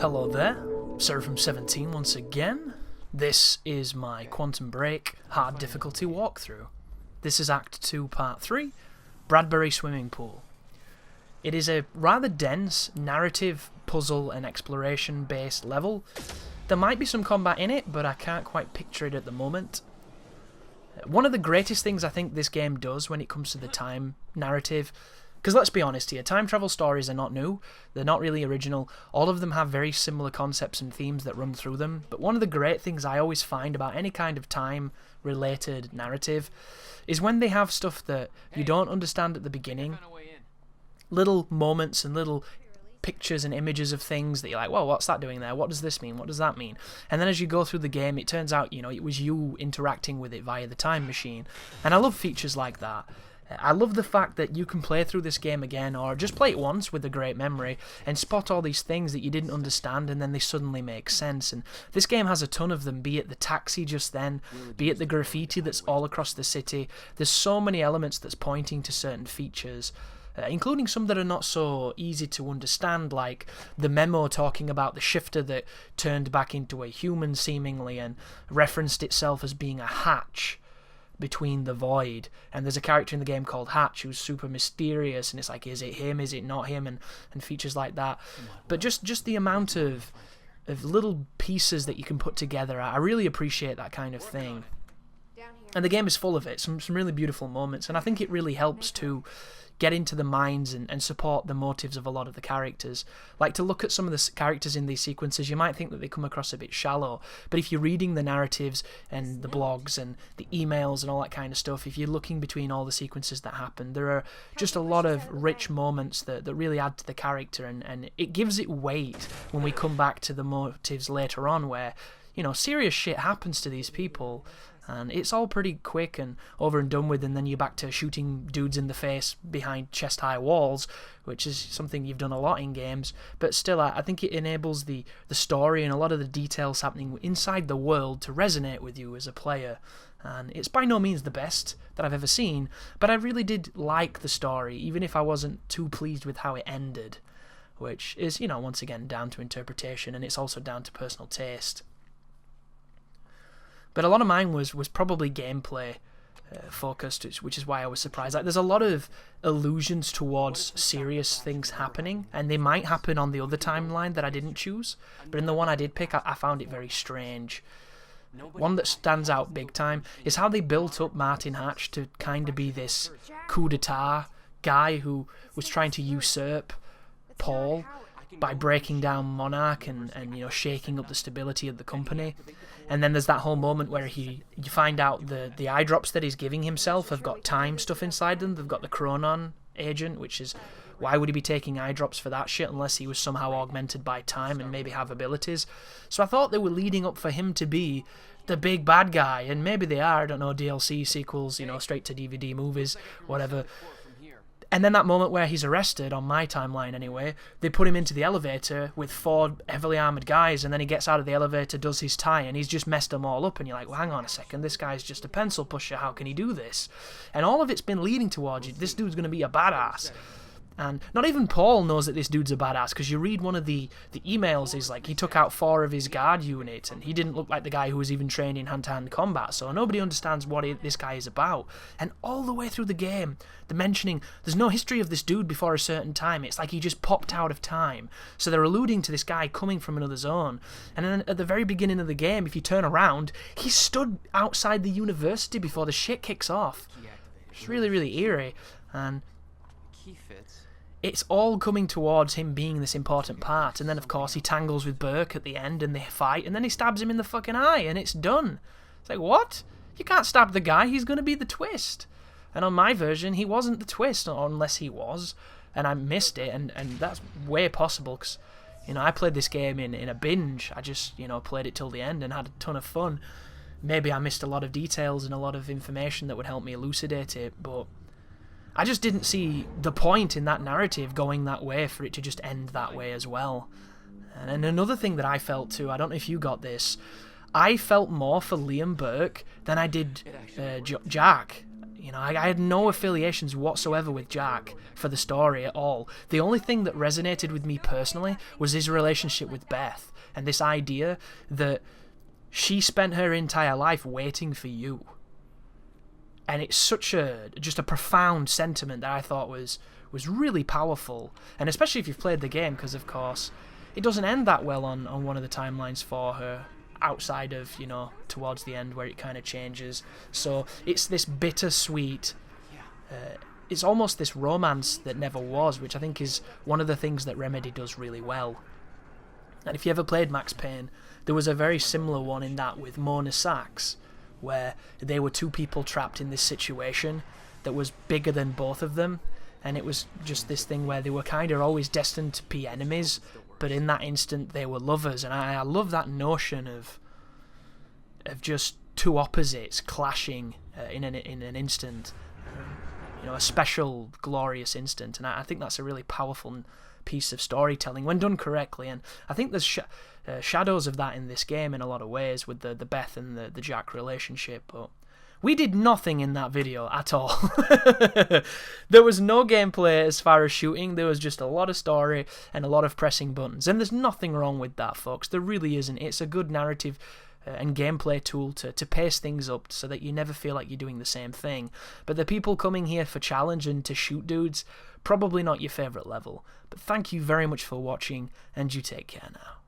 Hello there, Seraphim17 once again. This is my Quantum Break hard difficulty walkthrough. This is Act 2, Part 3, Bradbury Swimming Pool. It is a rather dense narrative, puzzle and exploration based level. There might be some combat in it, but I can't quite picture it at the moment. One of the greatest things I think this game does when it comes to the time narrative, because let's be honest here, time travel stories are not new, they're not really original, all of them have very similar concepts and themes that run through them, but one of the great things I always find about any kind of time related narrative is when they have stuff that you don't understand at the beginning, little moments and little pictures and images of things that you're like, well, what's that doing there? What does this mean? What does that mean? And then as you go through the game, it turns out, it was you interacting with it via the time machine. And I love features like that. I love the fact that you can play through this game again, or just play it once with a great memory, and spot all these things that you didn't understand, and then they suddenly make sense. And this game has a ton of them, be it the taxi just then, be it the graffiti that's all across the city. There's so many elements that's pointing to certain features. Including some that are not so easy to understand, like the memo talking about the shifter that turned back into a human seemingly and referenced itself as being a hatch between the void. And there's a character in the game called Hatch who's super mysterious, and it's like, is it him, is it not him, and features like that. But just the amount of little pieces that you can put together, I really appreciate that kind of thing. And the game is full of it, some really beautiful moments, and I think it really helps to get into the minds and support the motives of a lot of the characters. Like, to look at some of the characters in these sequences, you might think that they come across a bit shallow, but if you're reading the narratives and the blogs and the emails and all that kind of stuff, if you're looking between all the sequences that happen, there are just a lot of rich moments that really add to the character, and it gives it weight when we come back to the motives later on where, serious shit happens to these people, and it's all pretty quick and over and done with, and then you're back to shooting dudes in the face behind chest-high walls, which is something you've done a lot in games, but still I think it enables the story and a lot of the details happening inside the world to resonate with you as a player. And it's by no means the best that I've ever seen, but I really did like the story, even if I wasn't too pleased with how it ended, which is, once again, down to interpretation, and it's also down to personal taste. But a lot of mine was probably gameplay focused, which is why I was surprised. Like, there's a lot of allusions towards serious things happening, and they might happen on the other timeline that I didn't choose, but in the one I did pick, I found it very strange. One that stands out big time is how they built up Martin Hatch to kind of be this coup d'etat guy who was trying to usurp Paul by breaking down Monarch and shaking up the stability of the company. And then there's that whole moment where you find out the eye drops that he's giving himself have got time stuff inside them. They've got the Chronon agent, which is, why would he be taking eye drops for that shit unless he was somehow augmented by time and maybe have abilities? So I thought they were leading up for him to be the big bad guy, and maybe they are, I don't know, DLC, sequels, straight to DVD movies, whatever. And then that moment where he's arrested, on my timeline anyway, they put him into the elevator with 4 heavily armoured guys, and then he gets out of the elevator, does his tie, and he's just messed them all up, and you're like, well, hang on a second, this guy's just a pencil pusher, how can he do this? And all of it's been leading towards this dude's going to be a badass. And not even Paul knows that this dude's a badass, because you read one of the emails, is like, he took out 4 of his guard unit, and he didn't look like the guy who was even trained in hand-to-hand combat, so nobody understands what this guy is about. And all the way through the game, they're mentioning there's no history of this dude before a certain time. It's like he just popped out of time. So they're alluding to this guy coming from another zone. And then at the very beginning of the game, if you turn around, he stood outside the university before the shit kicks off. It's really, really eerie. And it's all coming towards him being this important part, and then of course he tangles with Burke at the end and they fight, and then he stabs him in the fucking eye and it's done. It's like, what? You can't stab the guy, he's going to be the twist. And on my version, he wasn't the twist, unless he was, and I missed it, and that's way possible, because I played this game in a binge. I just played it till the end and had a ton of fun. Maybe I missed a lot of details and a lot of information that would help me elucidate it, but I just didn't see the point in that narrative going that way for it to just end that way as well. And another thing that I felt too, I don't know if you got this, I felt more for Liam Burke than I did Jack. You know, I had no affiliations whatsoever with Jack for the story at all. The only thing that resonated with me personally was his relationship with Beth, and this idea that she spent her entire life waiting for you. And it's such just a profound sentiment that I thought was really powerful. And especially if you've played the game, because of course it doesn't end that well on one of the timelines for her, outside of, you know, towards the end where it kind of changes. So it's this bittersweet, it's almost this romance that never was, which I think is one of the things that Remedy does really well. And if you ever played Max Payne, there was a very similar one in that with Mona Sachs, where they were two people trapped in this situation that was bigger than both of them, and it was just this thing where they were kind of always destined to be enemies, but in that instant they were lovers. And I love that notion of just two opposites clashing in an instant, you know, a special glorious instant. And I think that's a really powerful piece of storytelling when done correctly. And I think there's shadows of that in this game in a lot of ways with the Beth and the Jack relationship, but we did nothing in that video at all. There was no gameplay as far as shooting. There was just a lot of story and a lot of pressing buttons, and there's nothing wrong with that, folks. There really isn't. It's a good narrative and gameplay tool to pace things up so that you never feel like you're doing the same thing. But the people coming here for challenge and to shoot dudes, probably not your favourite level. But thank you very much for watching, and you take care now.